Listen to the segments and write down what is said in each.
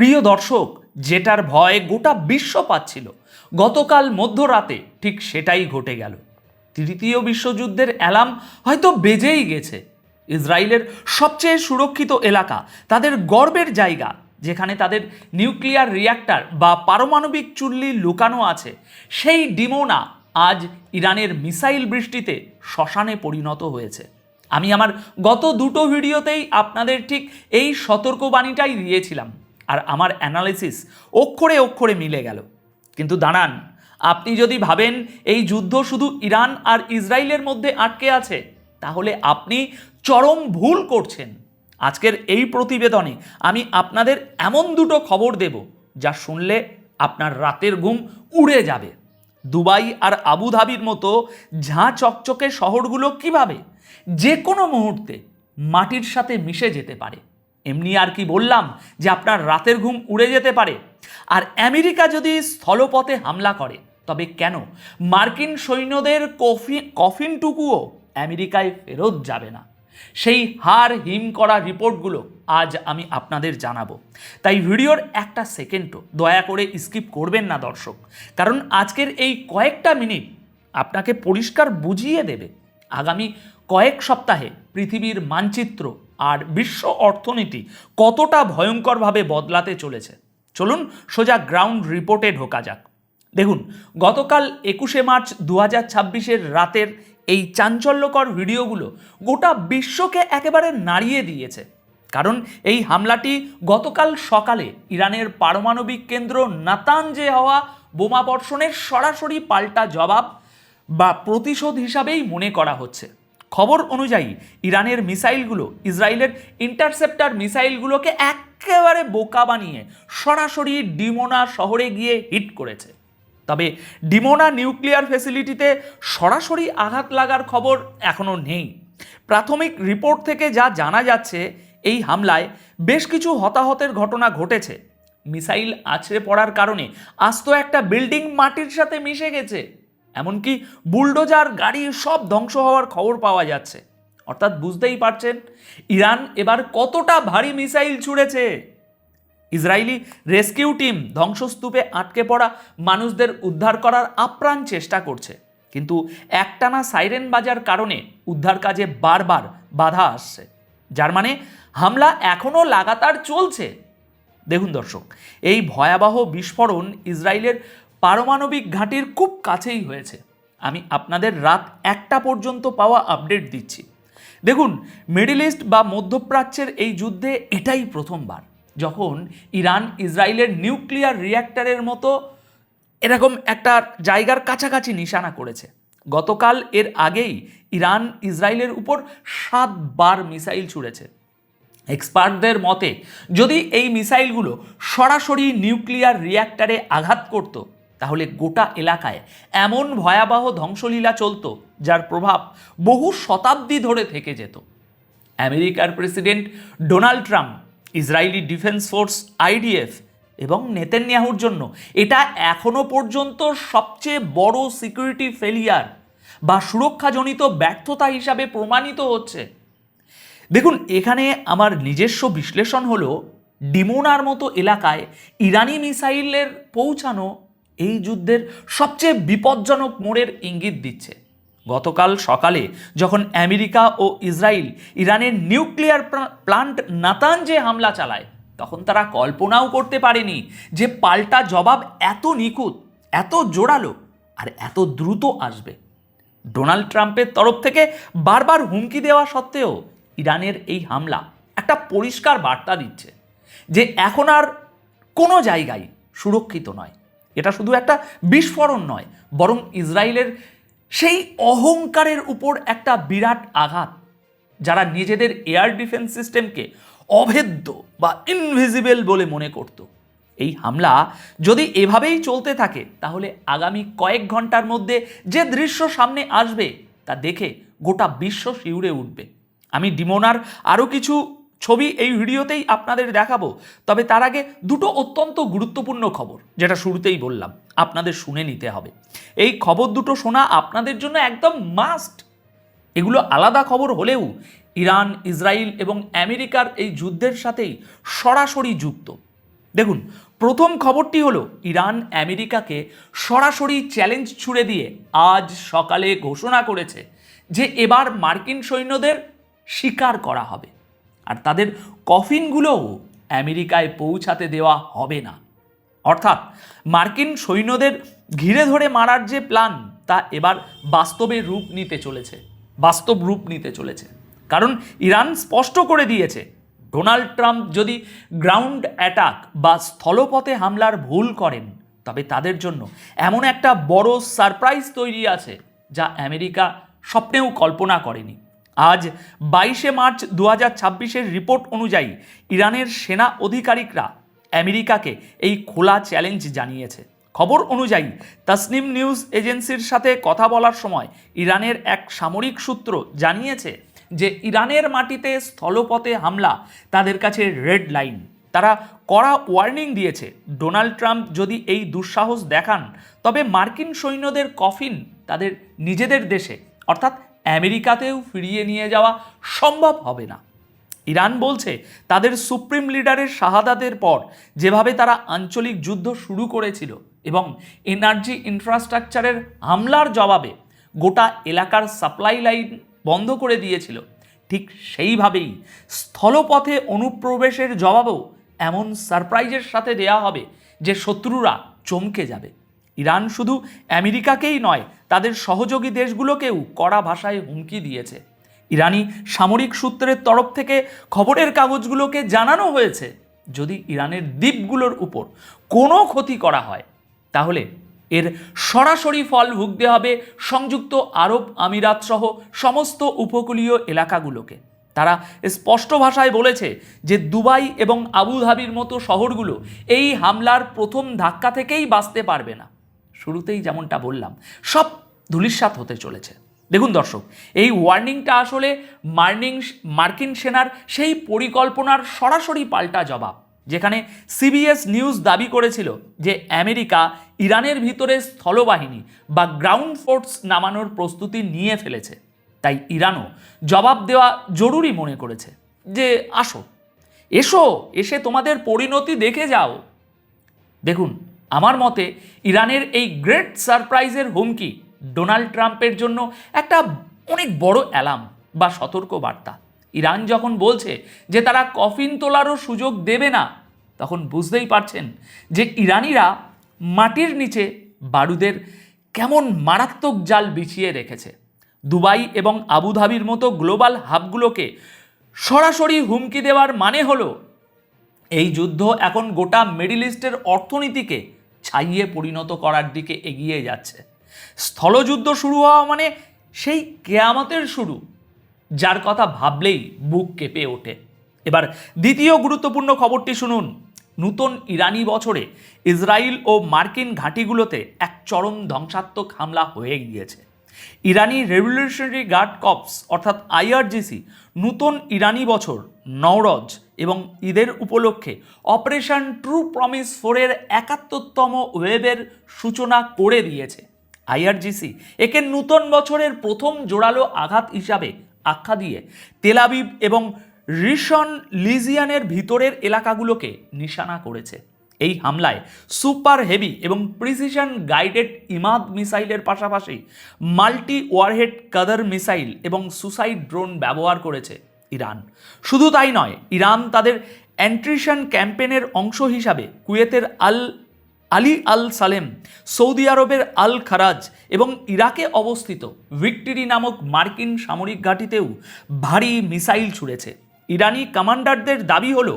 প্রিয় দর্শক, যেটার ভয় গোটা বিশ্ব পাচ্ছিল গতকাল মধ্যরাতে ঠিক সেটাই ঘটে গেল। তৃতীয় বিশ্বযুদ্ধের অ্যালার্ম হয়তো বেজেই গেছে। ইসরায়েলের সবচেয়ে সুরক্ষিত এলাকা, তাদের গর্বের জায়গা, যেখানে তাদের নিউক্লিয়ার রিঅ্যাক্টর বা পারমাণবিক চুল্লি লুকানো আছে, সেই ডিমোনা আজ ইরানের মিসাইল বৃষ্টিতে শ্মশানে পরিণত হয়েছে। আমি আমার গত দুটো ভিডিওতেই আপনাদের ঠিক এই সতর্কবাণীটাই দিয়েছিলাম, আর আমার অ্যানালিসিস অক্ষরে অক্ষরে মিলে গেল। কিন্তু দাঁড়ান, আপনি যদি ভাবেন এই যুদ্ধ শুধু ইরান আর ইসরায়েলের মধ্যে আটকে আছে, তাহলে আপনি চরম ভুল করছেন। আজকের এই প্রতিবেদনে আমি আপনাদের এমন দুটো খবর দেব যা শুনলে আপনার রাতের ঘুম উড়ে যাবে। দুবাই আর আবুধাবির মতো ঝাঁ চকচকে শহরগুলো কিভাবে যে কোনো মুহূর্তে মাটির সাথে মিশে যেতে পারে। এমনি আর কি বললাম যে আপনার রাতের ঘুম উড়ে যেতে পারে। আর আমেরিকা যদি স্থলপথে হামলা করে, তবে কেন মার্কিন সৈন্যদের কফিনটুকুও আমেরিকায় ফেরত যাবে না, সেই হাড় হিম করা রিপোর্টগুলো আজ আমি আপনাদের জানাবো। তাই ভিডিওর একটা সেকেন্ডও দয়া করে স্কিপ করবেন না দর্শক, কারণ আজকের এই কয়েকটা মিনিট আপনাকে পরিষ্কার বুঝিয়ে দেবে আগামী কয়েক সপ্তাহে পৃথিবীর মানচিত্র আর বিশ্ব অর্থনীতি কতটা ভয়ঙ্করভাবে বদলাতে চলেছে। চলুন সোজা গ্রাউন্ড রিপোর্টে ঢোকা যাক। দেখুন, গতকাল 21শে মার্চ 2026 রাতের এই চাঞ্চল্যকর ভিডিওগুলো গোটা বিশ্বকে একেবারে নাড়িয়ে দিয়েছে। কারণ এই হামলাটি গতকাল সকালে ইরানের পারমাণবিক কেন্দ্র নাতানজে হওয়া বোমাবর্ষণের সরাসরি পাল্টা জবাব বা প্রতিশোধ হিসাবেই মনে করা হচ্ছে। খবর অনুযায়ী ইরানের মিসাইলগুলো ইসরায়েলের ইন্টারসেপ্টর মিসাইলগুলোকে একেবারে বোকা বানিয়ে সরাসরি ডিমোনা শহরে গিয়ে হিট করেছে। তবে ডিমোনা নিউক্লিয়ার ফ্যাসিলিটিতে সরাসরি আঘাত লাগার খবর এখনও নেই। প্রাথমিক রিপোর্ট থেকে যা জানা যাচ্ছে, এই হামলায় বেশ কিছু হতাহতের ঘটনা ঘটেছে। মিসাইল আছড়ে পড়ার কারণে আস্ত একটা বিল্ডিং মাটির সাথে মিশে গেছে, এমনকি বুলডোজার গাড়ি সব ধ্বংস হওয়ার খবর পাওয়া যাচ্ছে। অর্থাৎ বুঝতেই পারছেন ইরান এবার কতটা ভারী মিসাইল ছুড়েছে। ইসরায়েলি রেস্কিউ টিম ধ্বংসস্তূপে আটকে পড়া মানুষদের উদ্ধার করার আপ্রাণ চেষ্টা করছে, কিন্তু একটানা সাইরেন বাজার কারণে উদ্ধার কাজে বারবার বাধা আসছে, যার মানে হামলা এখনও লাগাতার চলছে। দেখুন দর্শক, এই ভয়াবহ বিস্ফোরণ ইসরায়েলের পারমাণবিক ঘাঁটির খুব কাছেই হয়েছে। আমি আপনাদের রাত 1টা পর্যন্ত পাওয়া আপডেট দিচ্ছি। দেখুন, মিডল ইস্ট বা মধ্যপ্রাচ্যের এই যুদ্ধে এটাই প্রথমবার যখন ইরান ইসরায়েলের নিউক্লিয়ার রিঅ্যাক্টরের মতো এরকম একটা জায়গার কাছাকাছি নিশানা করেছে। গতকাল এর আগেই ইরান ইসরায়েলের উপর 7 বার মিসাইল ছুড়েছে। এক্সপার্টদের মতে যদি এই মিসাইলগুলো সরাসরি নিউক্লিয়ার রিঅ্যাক্টরে আঘাত করত, তাহলে গোটা এলাকায় এমন ভয়াবহ ধ্বংসলীলা চলত যার প্রভাব বহু শতাব্দী ধরে থেকে যেত। আমেরিকার president Donald Trump, Israeli defence force IDF এবং নেতানিয়াহুর জন্য এটা এখনো পর্যন্ত সবচেয়ে বড় সিকিউরিটি ফেলিয়ার বা সুরক্ষাজনিত ব্যর্থতা হিসাবে প্রমাণিত হচ্ছে। দেখুন, এখানে আমার নিজস্ব বিশ্লেষণ হলো, ডিমোনার মতো এলাকায় ইরানি মিসাইলের পৌঁছানো এই যুদ্ধের সবচেয়ে বিপজ্জনক মোড়ের ইঙ্গিত দিচ্ছে। গতকাল সকালে যখন আমেরিকা ও ইসরায়েল ইরানের নিউক্লিয়ার প্লান্ট নাতানজে হামলা চালায়, তখন তারা কল্পনাও করতে পারেনি যে পাল্টা জবাব এত নিখুঁত, এত জোরালো আর এত দ্রুত আসবে। ডোনাল্ড ট্রাম্পের তরফ থেকে বারবার হুমকি দেওয়া সত্ত্বেও ইরানের এই হামলা একটা পরিষ্কার বার্তা দিচ্ছে যে এখন আর কোনো জায়গায় সুরক্ষিত নয়। এটা শুধু একটা বিস্ফোরণ নয়, বরং ইসরায়েলের সেই অহংকারের উপর একটা বিরাট আঘাত, যারা নিজেদের এয়ার ডিফেন্স সিস্টেমকে অভেদ্য বা ইনভিজিবল বলে মনে করত। এই হামলা যদি এভাবেই চলতে থাকে, তাহলে আগামী কয়েক ঘন্টার মধ্যে যে দৃশ্য সামনে আসবে তা দেখে গোটা বিশ্ব শিউরে উঠবে। আমি ডিমোনার আরও কিছু ছবি এই ভিডিওতেই আপনাদের দেখাবো, তবে তার আগে দুটো অত্যন্ত গুরুত্বপূর্ণ খবর, যেটা শুরুতেই বললাম, আপনাদের শুনে নিতে হবে। এই খবর দুটো শোনা আপনাদের জন্য একদম মাস্ট। এগুলো আলাদা খবর হলেও ইরান, ইসরায়েল এবং আমেরিকার এই যুদ্ধের সাথেই সরাসরি যুক্ত। দেখুন, প্রথম খবরটি হলো ইরান আমেরিকাকে সরাসরি চ্যালেঞ্জ ছুড়ে দিয়ে আজ সকালে ঘোষণা করেছে যে এবার মার্কিন সৈন্যদের শিকার করা হবে আর তাদের কফিনগুলোও আমেরিকায় পৌঁছাতে দেওয়া হবে না। অর্থাৎ মার্কিন সৈন্যদের ঘিরে ধরে মারার যে প্ল্যান তা এবার বাস্তব রূপ নিতে চলেছে। কারণ ইরান স্পষ্ট করে দিয়েছে, ডোনাল্ড ট্রাম্প যদি গ্রাউন্ড অ্যাটাক বা স্থলপথে হামলার ভুল করেন তবে তাদের জন্য এমন একটা বড় সারপ্রাইজ তৈরি আছে যা আমেরিকা স্বপ্নেও কল্পনা করেনি। আজ 22শে মার্চ 2026-এর রিপোর্ট অনুযায়ী ইরানের সেনা আধিকারিকরা আমেরিকাকে এই খোলা চ্যালেঞ্জ জানিয়েছে। খবর অনুযায়ী তাসনিম নিউজ এজেন্সির সাথে কথা বলার সময় ইরানের এক সামরিক সূত্র জানিয়েছে যে ইরানের মাটিতে স্থলপথে হামলা তাদের কাছে রেড লাইন। তারা কড়া ওয়ার্নিং দিয়েছে, ডোনাল্ড ট্রাম্প যদি এই দুঃসাহস দেখান তবে মার্কিন সৈন্যদের কফিন তাদের নিজেদের দেশে অর্থাৎ আমেরিকাতেও ফিরিয়ে নিয়ে যাওয়া সম্ভব হবে না। ইরান বলছে তাদের সুপ্রিম লিডারের শাহাদাতের পর যেভাবে তারা আঞ্চলিক যুদ্ধ শুরু করেছিল এবং এনার্জি ইনফ্রাস্ট্রাকচারের হামলার জবাবে গোটা এলাকার সাপ্লাই লাইন বন্ধ করে দিয়েছিল, ঠিক সেইভাবেই স্থলপথে অনুপ্রবেশের জবাবও এমন সারপ্রাইজের সাথে দেয়া হবে যে শত্রুরা চমকে যাবে। ইরান শুধু আমেরিকাকেই নয়, তাদের সহযোগী দেশগুলোকেও কড়া ভাষায় হুমকি দিয়েছে। ইরানি সামরিক সূত্রের তরফ থেকে খবরের কাগজগুলোকে জানানো হয়েছে, যদি ইরানের দ্বীপগুলোর উপর কোনো ক্ষতি করা হয় তাহলে এর সরাসরি ফল ভুগতে হবে সংযুক্ত আরব আমিরাত সহ সমস্ত উপকূলীয় এলাকাগুলোকে। তারা স্পষ্ট ভাষায় বলেছে যে দুবাই এবং আবুধাবির মতো শহরগুলো এই হামলার প্রথম ধাক্কা থেকেই বাঁচতে পারবে না। শুরুতেই যেমনটা বললাম, সব ধূলিসাৎ হতে চলেছে। দেখুন দর্শক, এই ওয়ার্নিংটা আসলে মার্কিন সেনার সেই পরিকল্পনার সরাসরি পাল্টা জবাব, যেখানে সিবিএস নিউজ দাবি করেছিল যে আমেরিকা ইরানের ভিতরে স্থলবাহিনী বা গ্রাউন্ড ফোর্স নামানোর প্রস্তুতি নিয়ে ফেলেছে। তাই ইরানও জবাব দেওয়া জরুরি মনে করেছে যে এসে তোমাদের পরিণতি দেখে যাও। দেখুন, আমার মতে ইরানের এই গ্রেট সারপ্রাইজের হুমকি ডোনাল্ড ট্রাম্পের জন্য একটা অনেক বড় অ্যালার্ম বা সতর্ক বার্তা। ইরান যখন বলছে যে তারা কফিন তোলারও সুযোগ দেবে না, তখন বুঝতেই পারছেন যে ইরানিরা মাটির নিচে বারুদের কেমন মারাত্মক জাল বিছিয়ে রেখেছে। দুবাই এবং আবুধাবির মতো গ্লোবাল হাবগুলোকে সরাসরি হুমকি দেওয়ার মানে হলো এই যুদ্ধ এখন গোটা মিডল ইস্টের অর্থনীতিকে ছাইয়ে পরিণত করার দিকে এগিয়ে যাচ্ছে। স্থলযুদ্ধ শুরু হওয়া মানে সেই কেয়ামতের শুরু, যার কথা ভাবলেই বুক কেঁপে ওঠে। এবার দ্বিতীয় গুরুত্বপূর্ণ খবরটি শুনুন। নতুন ইরানি বছরে ইসরায়েল ও মার্কিন ঘাঁটিগুলোতে এক চরম ধ্বংসাত্মক হামলা হয়ে গিয়েছে। ইরানি রেভলিউশনারি গার্ড কর্পস অর্থাৎ আইআরজিসি নতুন ইরানি বছর, নওরজ এবং ঈদের উপলক্ষে অপারেশন ট্রু প্রমিস 4-এর 71তম ওয়েবের সূচনা করে দিয়েছে। আইআরজিসি একে নতুন বছরের প্রথম জোরালো আঘাত হিসাবে আখ্যা দিয়ে তেল আবিব এবং রিশন লিজিয়ানের ভিতরের এলাকাগুলোকে নিশানা করেছে। এই হামলায় সুপার হেভি এবং প্রিসিশন গাইডেড ইমাদ মিসাইলের পাশাপাশি মাল্টি ওয়ারহেড কাদার মিসাইল এবং সুসাইড ড্রোন ব্যবহার করেছে ইরান। শুধু তাই নয়, ইরান তাদের অ্যান্ট্রিশন ক্যাম্পেনের অংশ হিসাবে কুয়েতের আলী আল সালেম, সৌদি আরবের আল খারাজ এবং ইরাকে অবস্থিত ভিক্টরি নামক মার্কিন সামরিক ঘাঁটিতেও ভারী মিসাইল ছুড়েছে। ইরানি কমান্ডারদের দাবি হলো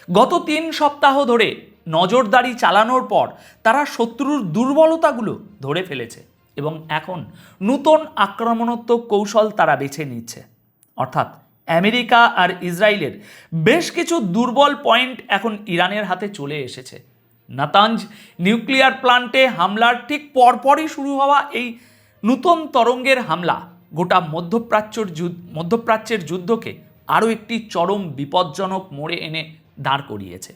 গত 3 সপ্তাহ ধরে নজরদারি চালানোর পর তারা শত্রুর দুর্বলতাগুলো ধরে ফেলেছে এবং এখন নতুন আক্রমণাত্মক কৌশল তারা বেছে নিচ্ছে। অর্থাৎ আমেরিকা আর ইসরায়েলের বেশ কিছু দুর্বল পয়েন্ট এখন ইরানের হাতে চলে এসেছে। নাতাঞ্জ নিউক্লিয়ার প্ল্যান্টে হামলার ঠিক পরপরই শুরু হওয়া এই নতুন তরঙ্গের হামলা গোটা মধ্যপ্রাচ্যের যুদ্ধকে আরও একটি চরম বিপজ্জনক মোড়ে এনে দাঁড় করিয়েছে।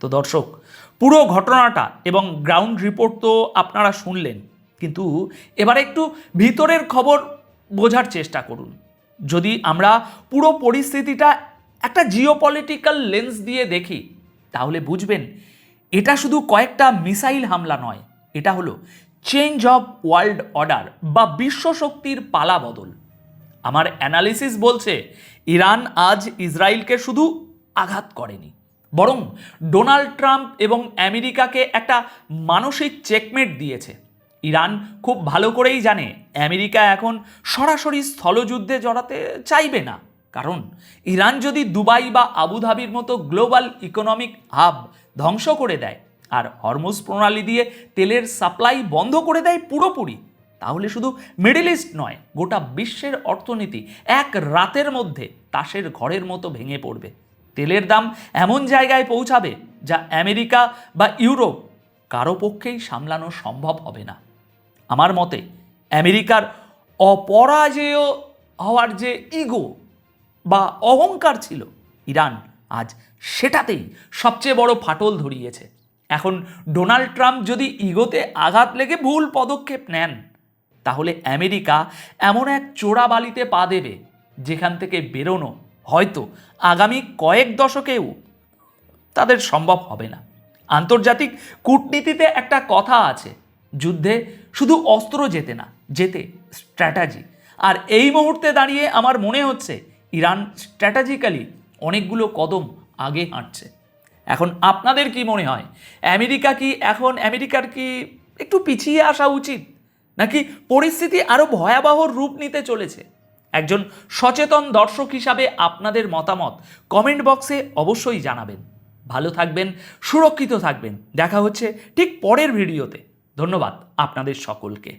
তো দর্শক, পুরো ঘটনাটা এবং গ্রাউন্ড রিপোর্ট তো আপনারা শুনলেন, কিন্তু এবার একটু ভিতরের খবর বোঝার চেষ্টা করুন। যদি আমরা পুরো পরিস্থিতিটা একটা জিওপলিটিক্যাল লেন্স দিয়ে দেখি তাহলে বুঝবেন এটা শুধু কয়েকটা মিসাইল হামলা নয়, এটা হলো চেঞ্জ অফ ওয়ার্ল্ড অর্ডার বা বিশ্বশক্তির পালা বদল। আমার অ্যানালিসিস বলছে ইরান আজ ইসরায়েলকে শুধু আঘাত করেনি, বরং ডোনাল্ড ট্রাম্প এবং আমেরিকাকে একটা মানসিক চেকমেট দিয়েছে। ইরান খুব ভালো করেই জানে আমেরিকা এখন সরাসরি স্থলযুদ্ধে জড়াতে চাইবে না, কারণ ইরান যদি দুবাই বা আবুধাবির মতো গ্লোবাল ইকোনমিক হাব ধ্বংস করে দেয় আর হরমুজ প্রণালী দিয়ে তেলের সাপ্লাই বন্ধ করে দেয় পুরোপুরি, তাহলে শুধু মিডল ইস্ট নয়, গোটা বিশ্বের অর্থনীতি এক রাতের মধ্যে তাসের ঘরের মতো ভেঙে পড়বে। তেলের দাম এমন জায়গায় পৌঁছাবে যা আমেরিকা বা ইউরোপ কারো পক্ষেই সামলানো সম্ভব হবে না। আমার মতে আমেরিকার অপরাজেয় হওয়ার যে ইগো বা অহংকার ছিল, ইরান আজ সেটাতেই সবচেয়ে বড় ফাটল ধরিয়েছে। এখন ডোনাল্ড ট্রাম্প যদি ইগোতে আঘাত লেগে ভুল পদক্ষেপ নেন, তাহলে আমেরিকা এমন এক চোরা বালিতে পা দেবে যেখান থেকে বেরোনো হয়তো আগামী কয়েক দশকেও তাদের সম্ভব হবে না। আন্তর্জাতিক কূটনীতিতে একটা কথা আছে, যুদ্ধে শুধু অস্ত্র জেতে না, জেতে স্ট্র্যাটেজি। আর এই মুহূর্তে দাঁড়িয়ে আমার মনে হচ্ছে ইরান স্ট্র্যাটেজিক্যালি অনেকগুলো কদম আগে হাঁটছে। এখন আপনাদের কি মনে হয়, আমেরিকার কি একটু পিছিয়ে আসা উচিত, নাকি পরিস্থিতি আরও ভয়াবহ রূপ নিতে চলেছে? একজন সচেতন দর্শক হিসাবে আপনাদের মতামত কমেন্ট বক্সে অবশ্যই জানাবেন। ভালো থাকবেন, সুরক্ষিত থাকবেন। দেখা হচ্ছে ঠিক পরের ভিডিওতে। ধন্যবাদ আপনাদের সকলকে।